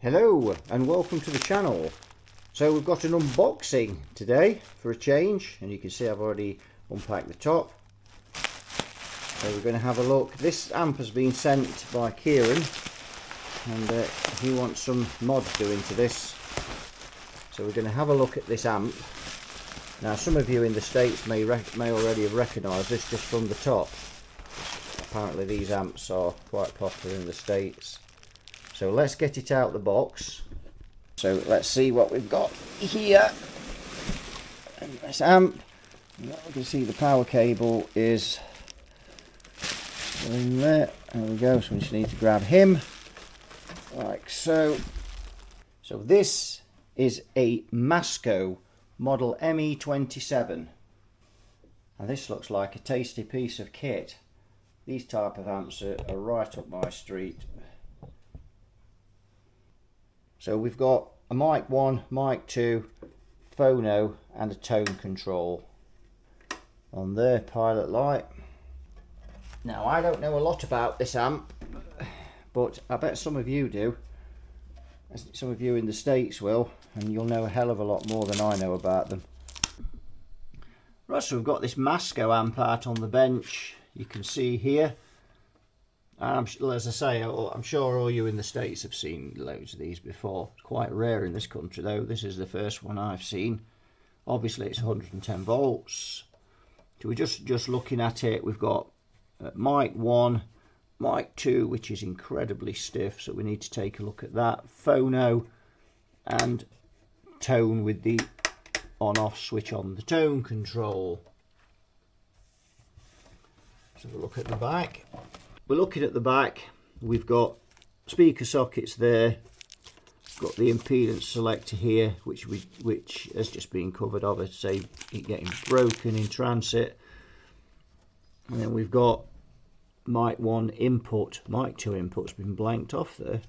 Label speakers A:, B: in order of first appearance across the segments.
A: Hello and welcome to the channel. So we've got an unboxing today for a change, and you can see I've already unpacked the top. So we're going to have a look. This amp has been sent by Kieran, and he wants some mod doing to this. So we're going to have a look at this amp. Now some of you in the States may already have recognised this just from the top. Apparently these amps are quite popular in the States. So let's get it out of the box. So let's see what we've got here. And this amp, you can see the power cable is in there. There we go. So we just need to grab him like so. So this is a Masco model ME-27, and this looks like a tasty piece of kit. These type of amps are right up my street. So we've got a mic 1, mic 2, phono and a tone control on there, pilot light. Now I don't know a lot about this amp, but I bet some of you do. Some of you in the States will, and you'll know a hell of a lot more than I know about them. Right, so we've got this Masco amp out on the bench, you can see here. As I say, I'm sure all you in the States have seen loads of these before. It's quite rare in this country though. This is the first one I've seen. Obviously it's 110 volts. So we're just looking at it. We've got mic 1, mic 2, which is incredibly stiff, so we need to take a look at that. Phono and tone with the on-off switch on the tone control. So we'll look at the back. We're looking at the back. We've got speaker sockets there. Got the impedance selector here, which has just been covered over to save it getting broken in transit. And then we've got mic 1 input, mic 2 input's been blanked off there,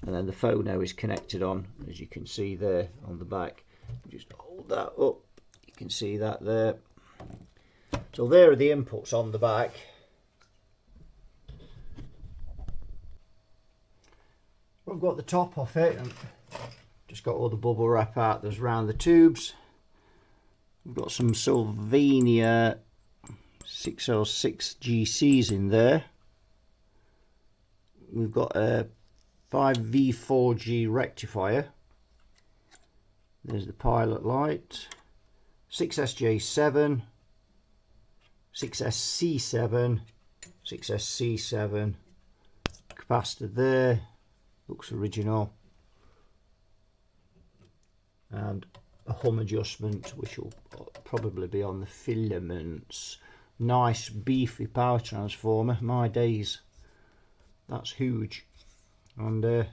A: and then the phono is connected on, as you can see there on the back. Just hold that up, you can see that there. So there are the inputs on the back. We've got the top off it, and just got all the bubble wrap out there's around the tubes. We've got some Sylvania 606 GCs in there. We've got a 5V4G rectifier. There's the pilot light. 6SJ7, 6SC7, 6SC7. Capacitor there. Looks original. And a hum adjustment, which will probably be on the filaments. Nice beefy power transformer, my days, that's huge. And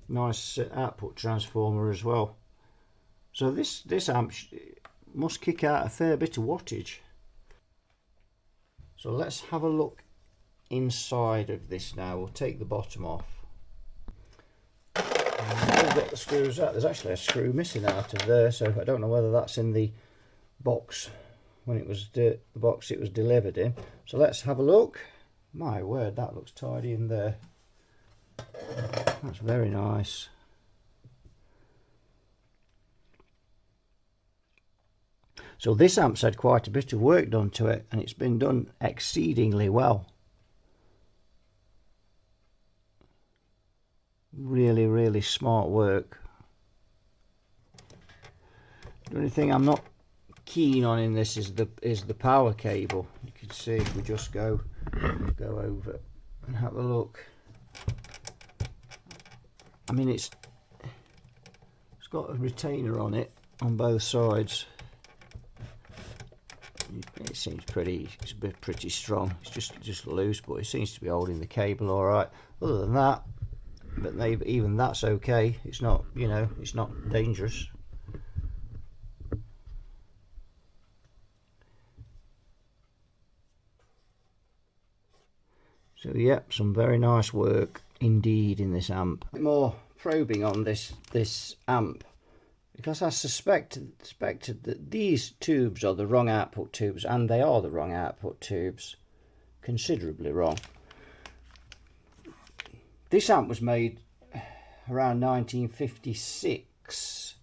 A: nice output transformer as well. So this amp must kick out a fair bit of wattage. So let's have a look inside of this now. We'll take the bottom off. We've got the screws out. There's actually a screw missing out of there, so I don't know whether that's in the box when it was the box it was delivered in. So let's have a look. My word, that looks tidy in there. That's very nice. So this amp's had quite a bit of work done to it, and it's been done exceedingly well. Really smart work. The only thing I'm not keen on in this is the power cable. You can see if we just go over and have a look. I mean it's got a retainer on it on both sides. It seems pretty strong. It's just loose, but it seems to be holding the cable all right. Other than that, but even that's okay. It's not, you know, it's not dangerous. So yep, some very nice work indeed in this amp. More probing on this amp, because I suspected that these tubes are the wrong output tubes, and they are the wrong output tubes, considerably wrong. This amp was made, around 1956.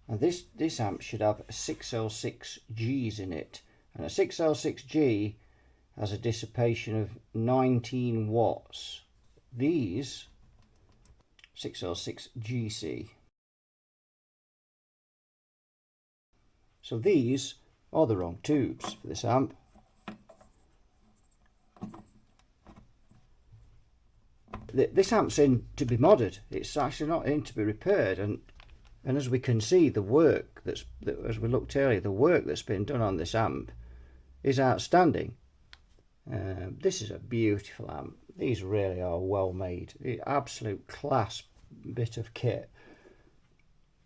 A: And this amp should have 6L6Gs in it, and a 6L6G has a dissipation of 19 watts. These 6L6GC. So these are the wrong tubes for this amp. This amp's in to be modded. It's actually not in to be repaired, and as we can see, the work as we looked earlier, the work that's been done on this amp is outstanding. This is a beautiful amp. These really are well made. Absolute class bit of kit.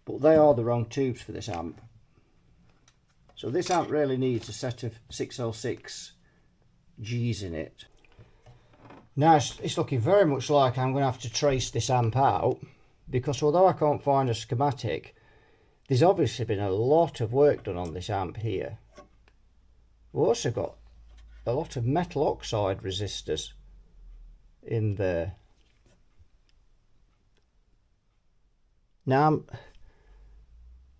A: But they are the wrong tubes for this amp. So this amp really needs a set of 6L6 Gs in it. Now it's looking very much like I'm going to have to trace this amp out, because although I can't find a schematic, there's obviously been a lot of work done on this amp here. We've also got a lot of metal oxide resistors in there. Now,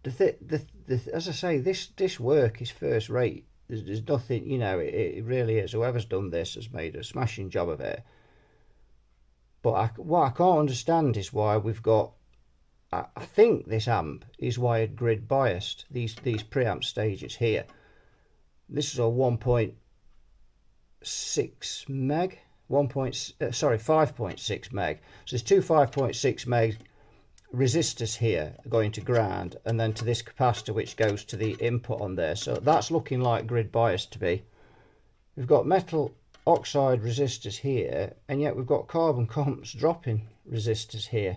A: as I say, this work is first rate. There's nothing, you know, it really is. Whoever's done this has made a smashing job of it. But what I can't understand is why we've got, I think this amp is wired grid biased, these preamp stages here. This is a 1.6 meg, 5.6 meg. So there's two 5.6 meg resistors here going to ground, and then to this capacitor which goes to the input on there. So that's looking like grid biased to me. We've got metal oxide resistors here, and yet we've got carbon comps dropping resistors here.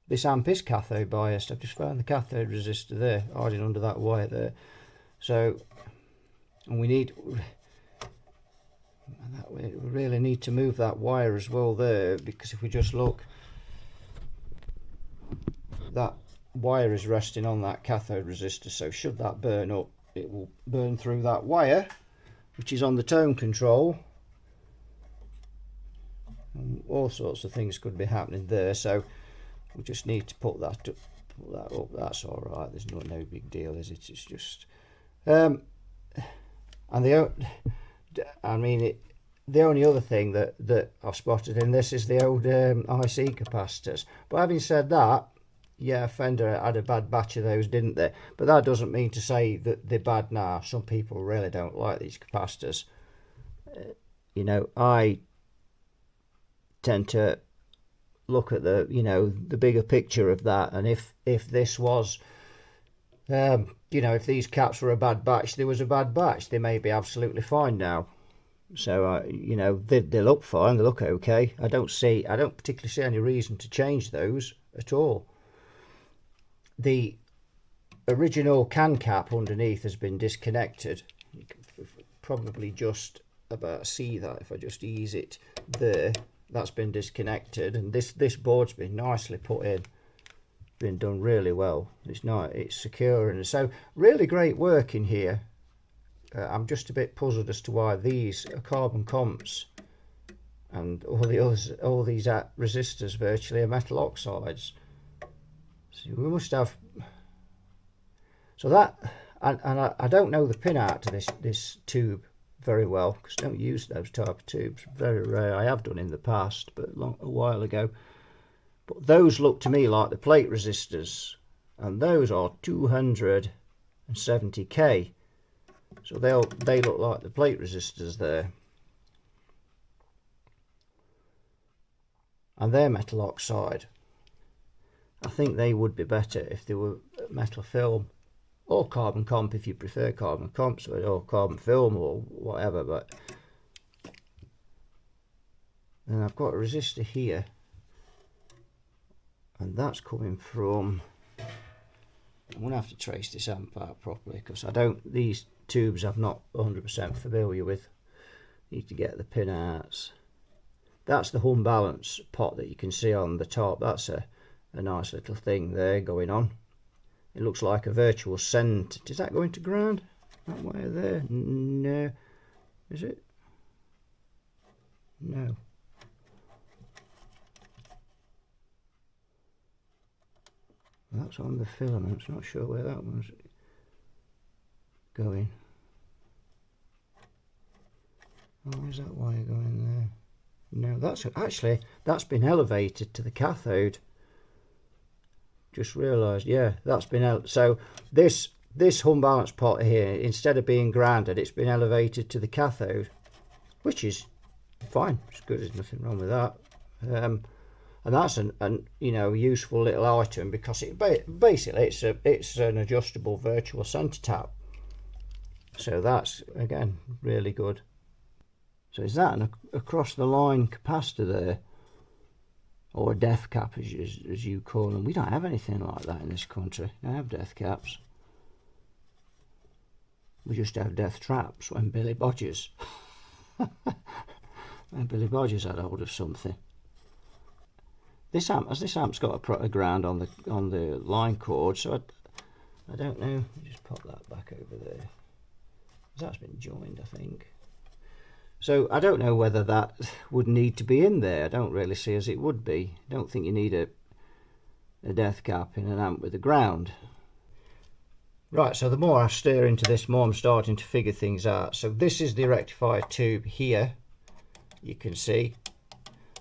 A: This amp is cathode biased. I've just found the cathode resistor there, hiding under that wire there. So, and we really need to move that wire as well there, because if we just look, that wire is resting on that cathode resistor, so should that burn up, it will burn through that wire, which is on the tone control, and all sorts of things could be happening there. So we just need to put that up. That's all right. There's no big deal, is it? It's just and the only other thing that I've spotted in this is the old IC capacitors. But having said that, yeah, Fender had a bad batch of those, didn't they? But that doesn't mean to say that they're bad now. Some people really don't like these capacitors. You know, I tend to look at the bigger picture of that, and if this was if these caps were a bad batch, there was a bad batch. They may be absolutely fine now. So they look fine, they look okay. I don't particularly see any reason to change those at all. The original can cap underneath has been disconnected. You can probably just about see that if I just ease it there. That's been disconnected, and this board's been nicely put in. Been done really well. It's nice, it's secure, and so really great work in here. I'm just a bit puzzled as to why these are carbon comps and all these resistors virtually are metal oxides. So we must have, so that, and I don't know the pin out to this tube very well, because I don't use those type of tubes, very rare. I have done in the past, but a while ago. But those look to me like the plate resistors, and those are 270k. So they look like the plate resistors there, and they're metal oxide. I think they would be better if they were metal film, or carbon comp if you prefer carbon comps, or carbon film or whatever. But then I've got a resistor here, and that's coming from, I'm going to have to trace this amp out properly, because these tubes I'm not 100% familiar with. Need to get the pin outs. That's the hum balance pot that you can see on the top. That's a nice little thing there going on. It looks like a virtual send. Is that going to ground? That wire there? No. Is it? No. what's on the filaments. Not sure where that one's going. Oh, is that wire going there? No, that's been elevated to the cathode. Just realised, yeah, that's been so this unbalanced pot here, instead of being grounded, it's been elevated to the cathode, which is fine. It's good. There's nothing wrong with that. And that's an useful little item, because basically it's an adjustable virtual centre tap. So that's again really good. So is that an across the line capacitor there, or a death cap as you call them? We don't have anything like that in this country. We don't have death caps. We just have death traps when Billy Bodgers when Billy Bodgers had hold of something. This amp's got a ground on the line cord, so I don't know. Let me just pop that back over there. That's been joined, I think. So I don't know whether that would need to be in there. I don't really see as it would be. I don't think you need a death cap in an amp with a ground. Right, so the more I steer into this, more I'm starting to figure things out. So this is the rectifier tube here. You can see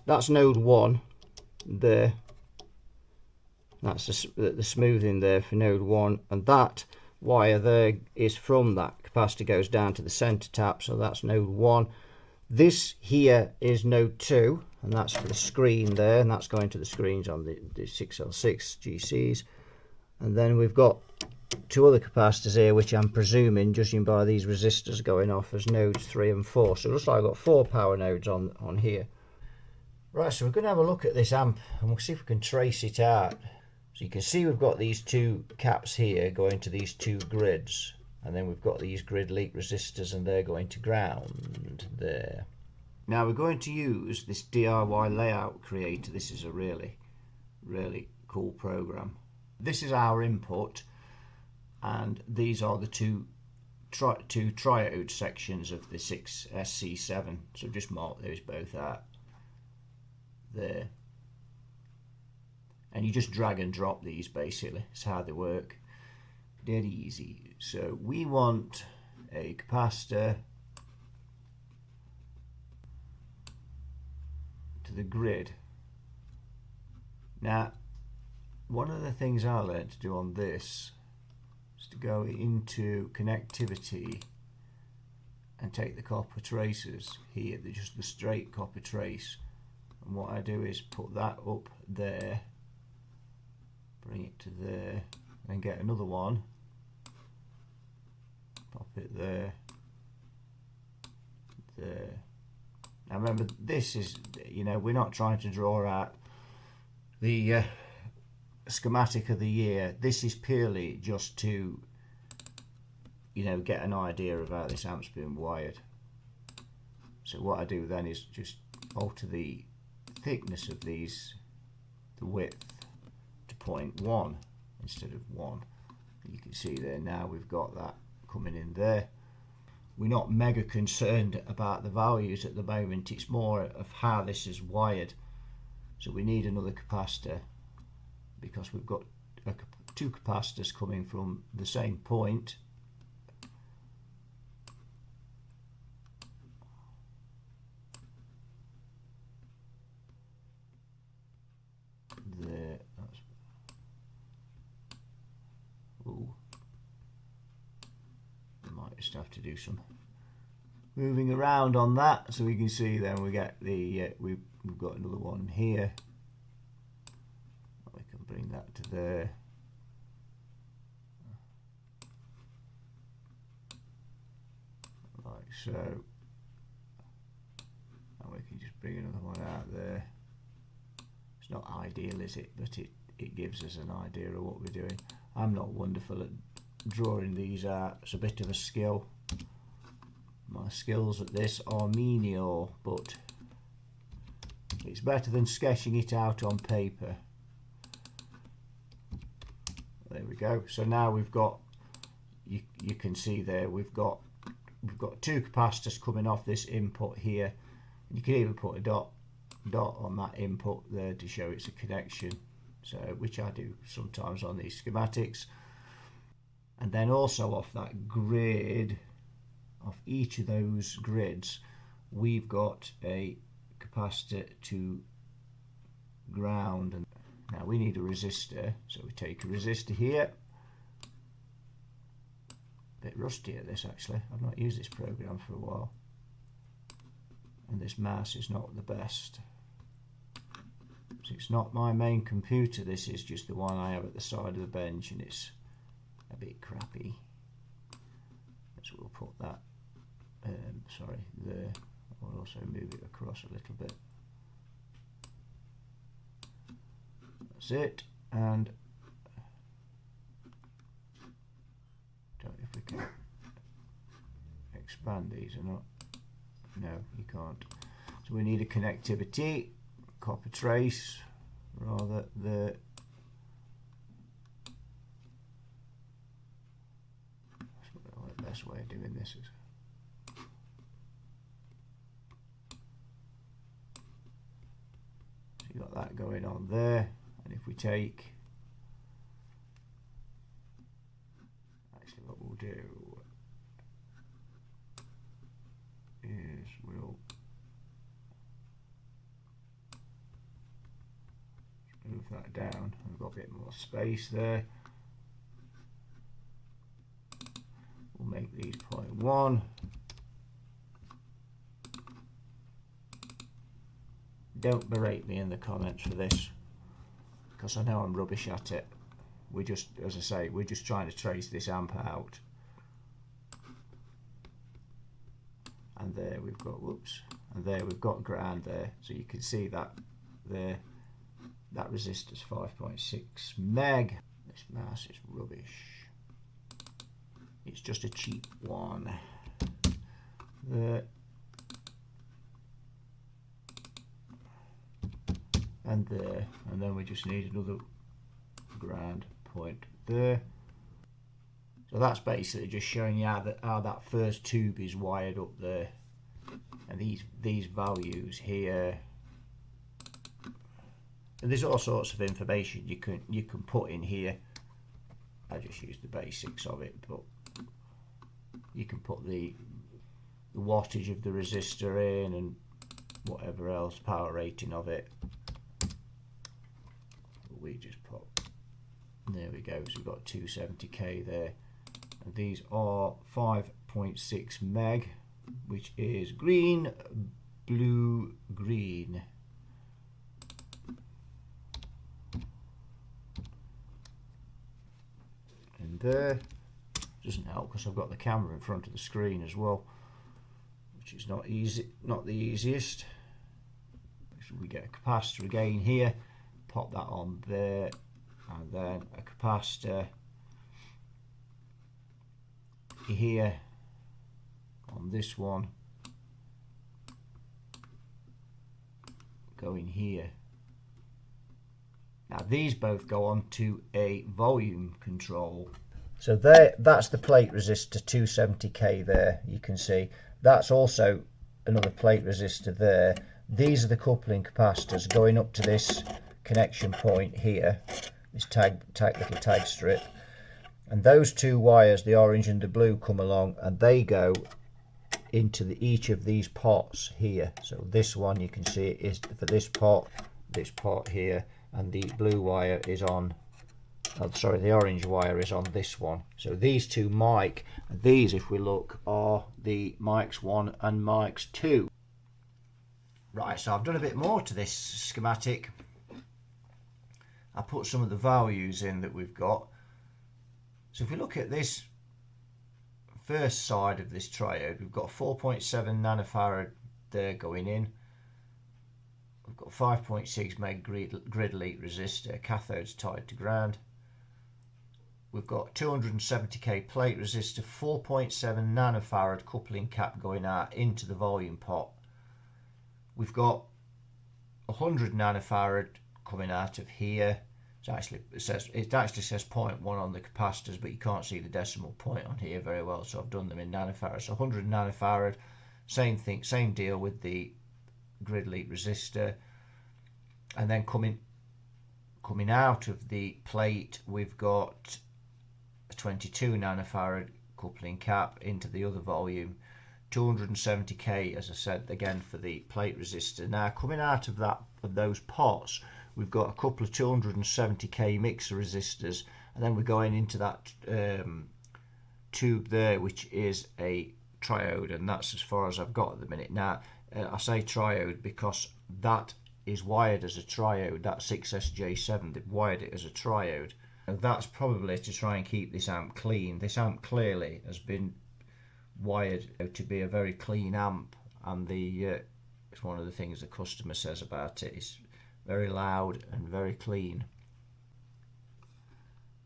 A: that's node 1 there. That's the smoothing there for node 1, and that wire there is from that capacitor, goes down to the center tap, so that's node 1. This here is node 2, and that's for the screen there, and that's going to the screens on the 6L6 GCs. And then we've got 2 other capacitors here, which I'm presuming, judging by these resistors going off, as nodes 3 and 4. So it looks like I've got 4 power nodes on here. Right, so we're going to have a look at this amp and we'll see if we can trace it out. So you can see we've got these 2 caps here going to these 2 grids, and then we've got these grid leak resistors, and they're going to ground there. Now we're going to use this DIY layout creator. This is a really cool program. This is our input, and these are the two triode sections of the 6SC7. So just mark those both out there, and you just drag and drop these. Basically, it's how they work. Dead easy. So we want a capacitor to the grid. Now, one of the things I learned to do on this is to go into connectivity and take the copper traces here. They're just the straight copper trace, and what I do is put that up there, bring it to there, and get another one, pop it there. Now remember, this is, we're not trying to draw out the schematic of the year. This is purely just to get an idea of how this amp's been wired. So what I do then is just alter the thickness of these, the width, to 0.1 instead of 1. You can see there now we've got that coming in there. We're not mega concerned about the values at the moment, it's more of how this is wired. So we need another capacitor, because we've got 2 capacitors coming from the same point. There, might just have to do some moving around on that, so we can see. Then we get the we've got another one here. We can bring that to there. Like so. And we can just bring another one out there. It's not ideal, is it? But it gives us an idea of what we're doing. I'm not wonderful at drawing these out. It's a bit of a skill. My skills at this are menial, but it's better than sketching it out on paper. There we go. So now we've got, you can see there, we've got 2 capacitors coming off this input here. You can even put a dot on that input there to show it's a connection. so which I do sometimes on these schematics. And then also off that grid, off each of those grids, we've got a capacitor to ground. And now we need a resistor, so we take a resistor here. A bit rusty at this actually, I've not used this program for a while, and this mouse is not the best. So it's not my main computer, this is just the one I have at the side of the bench, and it's a bit crappy. So we'll put that, sorry, there. I'll also move it across a little bit. That's it, and don't know if we can expand these or not. No, you can't. So we need a connectivity, copper trace, rather the best way of doing this is so you got that going on there, and if we take, actually what we'll do is we'll move that down. We've got a bit more space there. We'll make these 0.1. Don't berate me in the comments for this, because I know I'm rubbish at it. We're just, as I say, we're just trying to trace this amp out. And there we've got, whoops, and there we've got ground there. So you can see that there, that resistor's 5.6 meg. This mouse is rubbish. It's just a cheap one. There. And there. And then we just need another ground point there. So that's basically just showing you how that first tube is wired up there. And these values here. And there's all sorts of information you can put in here. I just use the basics of it, but you can put the wattage of the resistor in and whatever else, power rating of it. We just put, there we go, so we've got 270k there. And these are 5.6 meg, which is green, blue, green. And there. Doesn't help because I've got the camera in front of the screen as well, which is not the easiest. So we get a capacitor again here, pop that on there, and then a capacitor here on this one, going here. Now these both go on to a volume control. So there, that's the plate resistor 270k there, you can see. That's also another plate resistor there. These are the coupling capacitors going up to this connection point here, this little tag strip. And those two wires, the orange and the blue, come along and they go into each of these pots here. So this one, you can see, is for this pot here, and the blue wire is on, sorry, the orange wire is on this one. So these two mic, these, if we look, are the mics 1 and mics 2. Right, so I've done a bit more to this schematic. I put some of the values in that we've got. So if we look at this first side of this triode, we've got 4.7 nanofarad there going in. We've got 5.6 meg grid lead resistor, cathodes tied to ground. We've got 270k plate resistor, 4.7 nanofarad coupling cap going out into the volume pot. We've got 100 nanofarad coming out of here. It actually says 0.1 on the capacitors, but you can't see the decimal point on here very well, so I've done them in nanofarad. So 100 nanofarad, same thing, same deal with the grid lead resistor, and then coming coming out of the plate, we've got a 22 nanofarad coupling cap into the other volume, 270k, as I said again, for the plate resistor. Now coming out of those pots, we've got a couple of 270k mixer resistors, and then we're going into that tube there, which is a Triode, and that's as far as I've got at the minute. Now I say Triode because that is wired as a Triode. That 6SJ7, they've wired it as a Triode, and that's probably to try and keep this amp clean. This amp clearly has been wired to be a very clean amp, and it's one of the things the customer says about it. It's very loud and very clean.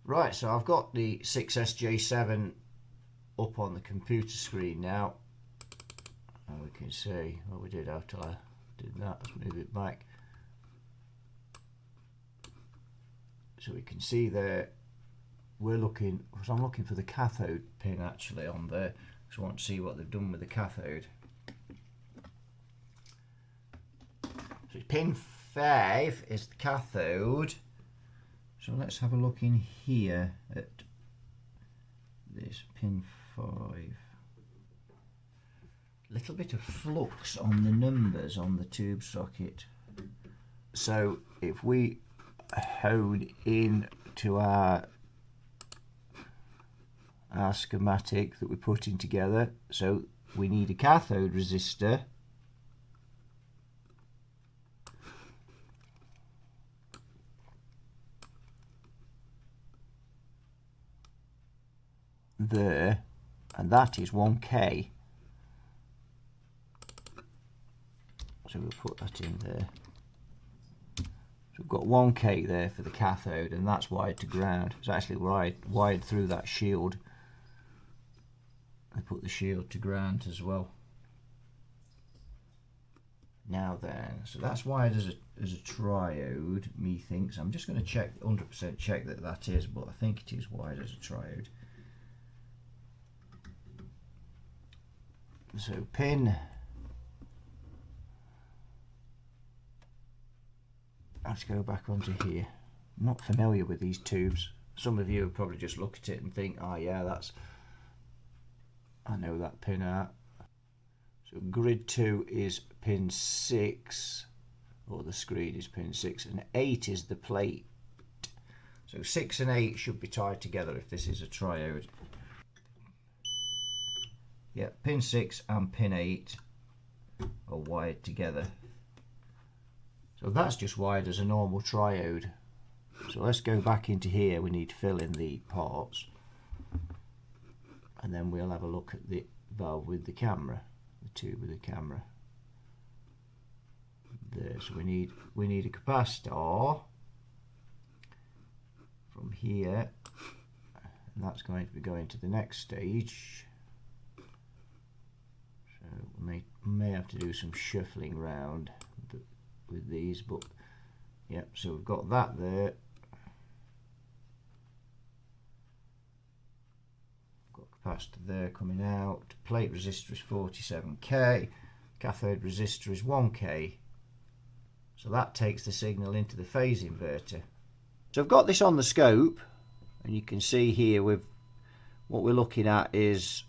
A: Right, so I've got the 6SJ7 up on the computer screen now, and we can see what we did after I did that. Let's move it back so we can see there. I'm looking for the cathode pin actually on there, so I want to see what they've done with the cathode. So pin 5 is the cathode. So let's have a look in here at this pin 5. Little bit of flux on the numbers on the tube socket. So if we hone in to our schematic that we're putting together, so we need a cathode resistor, there, and that is 1k. So we'll put that in there. So we've got 1k there for the cathode, and that's wired to ground. It's actually wired through that shield. I put the shield to ground as well. Now then, so that's wired as a Triode, methinks. I'm just going to check, 100% check that is, but I think it is wired as a Triode. So pin, let's go back onto here. I'm not familiar with these tubes. Some of you will probably just look at it and think, oh yeah, I know that pin out. So grid 2 is pin 6, or the screen is pin 6, and 8 is the plate. So 6 and 8 should be tied together if this is a Triode. Yeah, pin 6 and pin 8 are wired together. So that's just wired as a normal Triode. So let's go back into here. We need to fill in the parts, and then we'll have a look at the valve with the camera, the tube with the camera. There, so we need a capacitor from here, and that's going to be going to the next stage. So we may have to do some shuffling round with these, but yeah, so we've got that there. Got capacitor there coming out. Plate resistor is 47k, cathode resistor is 1k. So that takes the signal into the phase inverter. So I've got this on the scope, and you can see here with what we're looking at is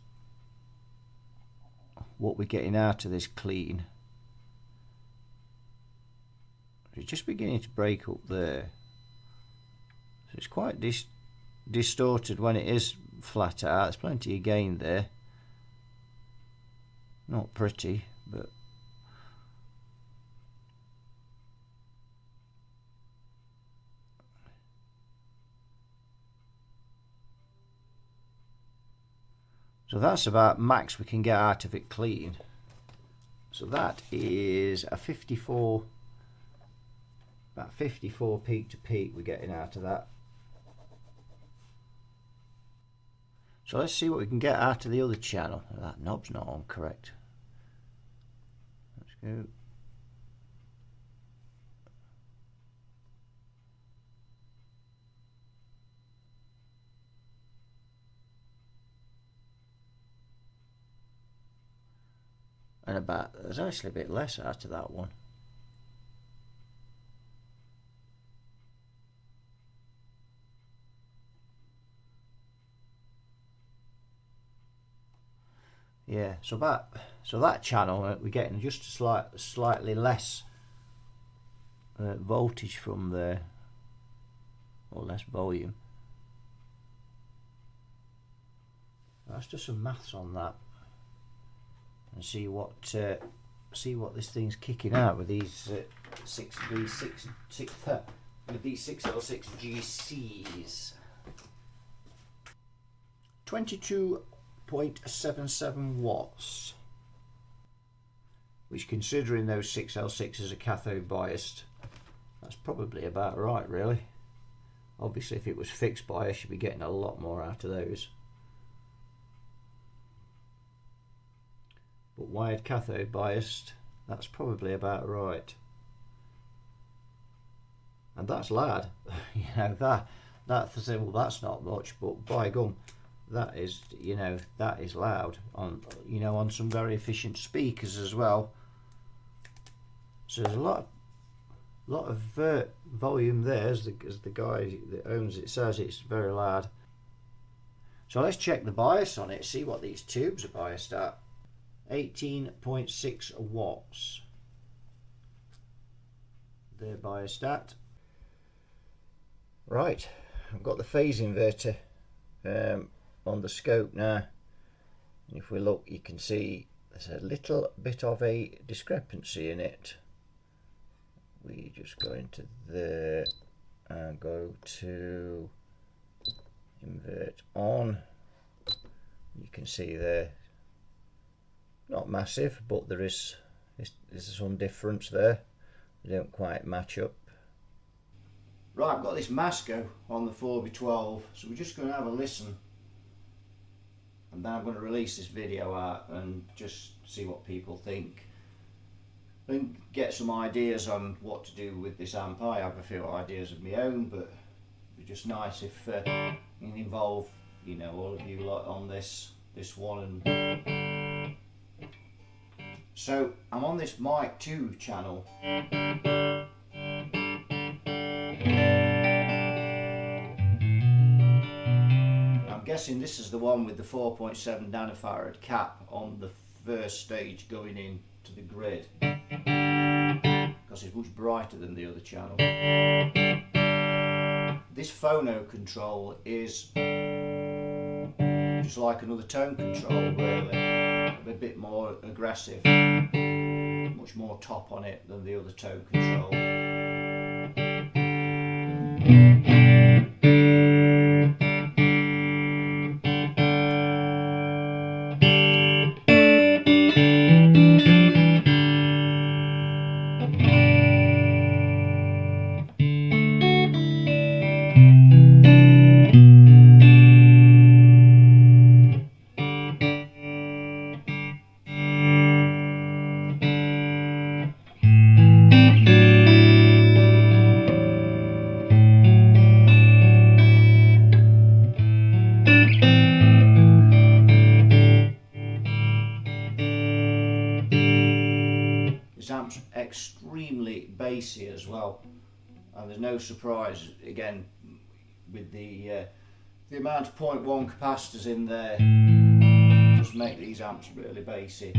A: what we're getting out of this clean. It's just beginning to break up there. So it's quite distorted when it is flat out. There's plenty of gain there. Not pretty, but so that's about max we can get out of it clean. So that is a 54, about 54 peak to peak we're getting out of that. So let's see what we can get out of the other channel. That knob's not on correct. Let's go. And there's actually a bit less out of that one. Yeah, so that channel we're getting just slightly less voltage from there, or less volume. Let's do some maths on that and see what this thing's kicking out with these 6L6 GCs. 22.77 watts, which, considering those 6L6s are cathode biased, that's probably about right, really. Obviously, if it was fixed bias, you'd be getting a lot more out of those. But wired cathode biased, that's probably about right. And that's loud. You know, well, that's not much, but by gum, that is, you know, that is loud on, you know, on some very efficient speakers as well. So there's a lot of volume there, as the guy that owns it says. It's very loud. So let's check the bias on it, see what these tubes are biased at. 18.6 watts they're biased at. Right, I've got the phase inverter on the scope now. If we look, you can see there's a little bit of a discrepancy in it. We just go into there and go to invert on. You can see there, not massive, but there's some difference there. They don't quite match up. Right, I've got this Masco on the 4x12, so we're just going to have a listen, and then I'm going to release this video out and just see what people think and get some ideas on what to do with this amp. I have a few ideas of my own, but it'd be just nice if you can involve, you know, all of you lot on this one. And so I'm on this mic 2 channel. I'm guessing this is the one with the 4.7 nanofarad cap on the first stage going in to the grid, because it's much brighter than the other channel. This phono control is just like another tone control, really, a bit more aggressive, much more top on it than the other tone control. This amp's extremely bassy as well, and there's no surprise again with the amount of 0.1 capacitors in there. Just make these amps really bassy.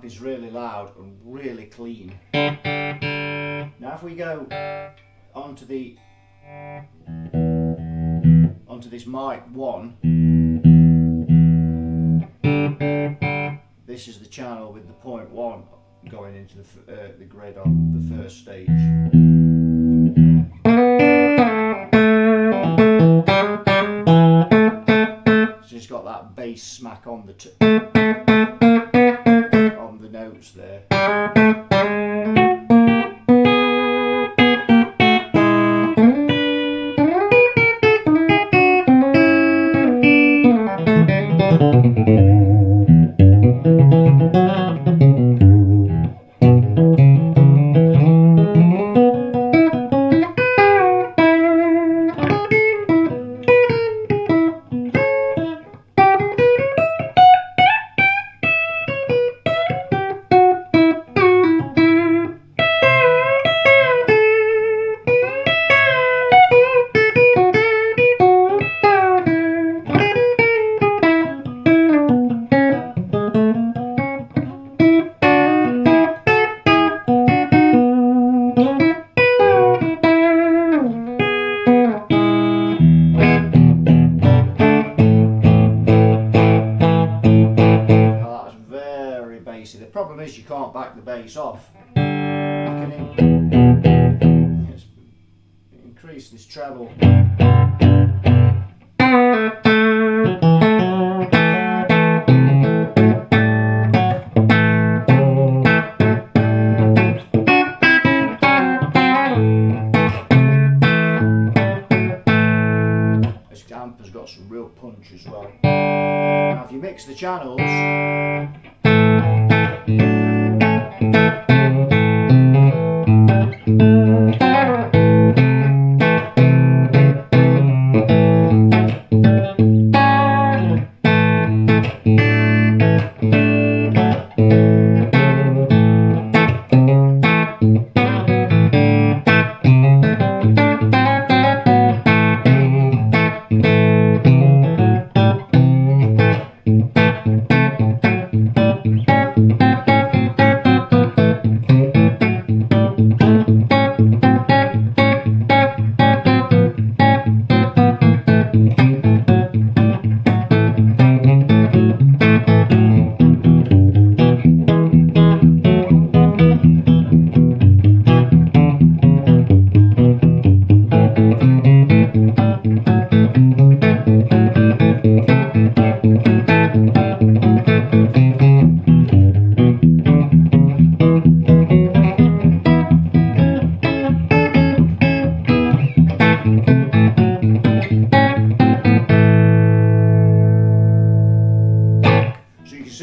A: amp is really loud and really clean. Now if we go onto this mic 1, this is the channel with the 0.1 going into the grid on the first stage. So it's got that bass smack on the notes there. The problem is you can't back the bass off. You can increase this treble. This amp has got some real punch as well. Now if you mix the channels,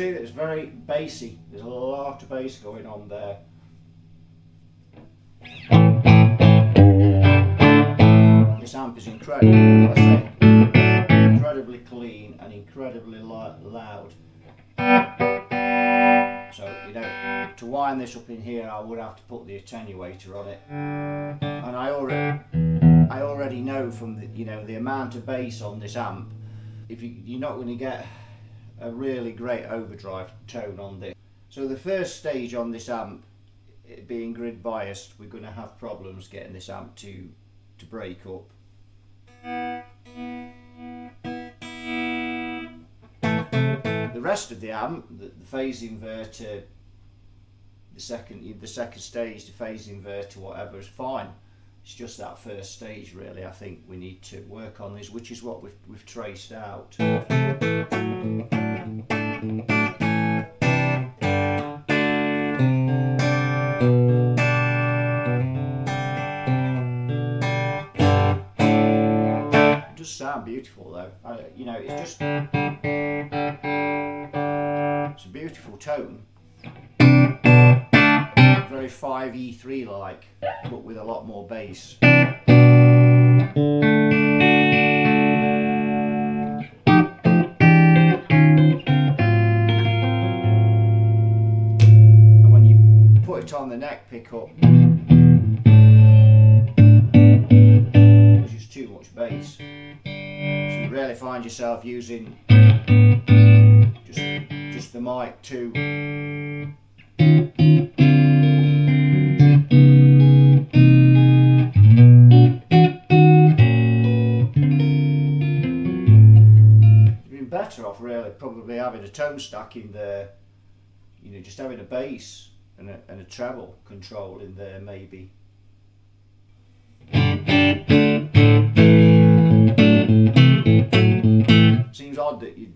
A: see that it's very bassy. There's a lot of bass going on there. This amp is incredible, I say, incredibly clean and incredibly loud. So, you know, to wind this up in here, I would have to put the attenuator on it. And I already know from the, you know, the amount of bass on this amp, if you're not going to get a really great overdrive tone on this. So the first stage on this amp, it being grid biased, we're going to have problems getting this amp to break up. The rest of the amp, the phase inverter, the second stage, the phase inverter, whatever, is fine. It's just that first stage really I think we need to work on this, which is what we've traced out. It does sound beautiful though. You know, it's just, it's a beautiful tone. Very 5E3 like, but with a lot more bass. And when you put it on the neck pickup, there's just too much bass. So you really find yourself using just the mic 2 Better off really probably having a tone stack in there, you know, just having a bass and a treble control in there maybe. Seems odd that you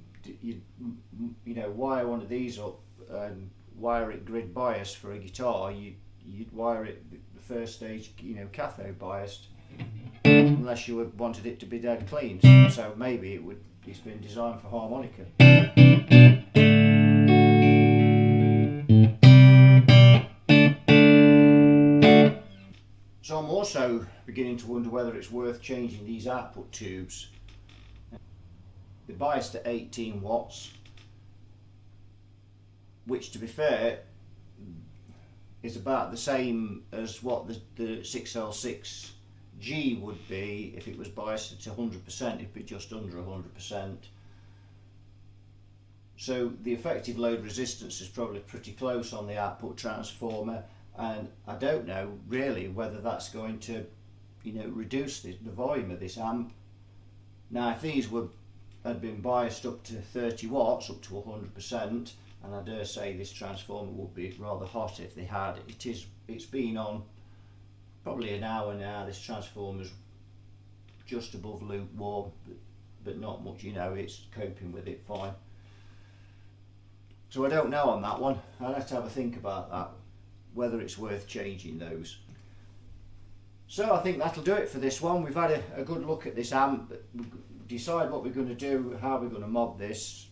A: know, wire one of these up and wire it grid bias for a guitar. You'd wire it the first stage, you know, cathode biased, unless you wanted it to be dead clean. So maybe it's been designed for harmonica. So I'm also beginning to wonder whether it's worth changing these output tubes. They're biased at 18 watts, which, to be fair, is about the same as what the 6L6G would be if it was biased at 100%. It'd be just under 100%. So the effective load resistance is probably pretty close on the output transformer, and I don't know really whether that's going to, you know, reduce the volume of this amp. Now if these had been biased up to 30 watts, up to 100%, and I dare say this transformer would be rather hot if they had. It's been on probably an hour now. This transformer's just above lukewarm, but not much, you know, it's coping with it fine. So I don't know on that one. I'll have to have a think about that, whether it's worth changing those. So I think that'll do it for this one. We've had a good look at this amp, decide what we're going to do, how we're going to mod this,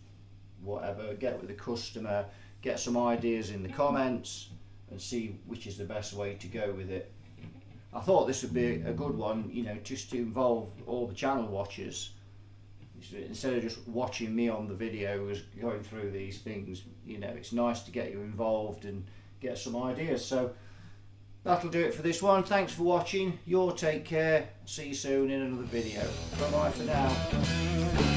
A: whatever, get with the customer, get some ideas in the comments and see which is the best way to go with it. I thought this would be a good one, you know, just to involve all the channel watchers. Instead of just watching me on the videos going through these things, you know, it's nice to get you involved and get some ideas. So that'll do it for this one. Thanks for watching. You all take care. See you soon in another video. Bye bye for now.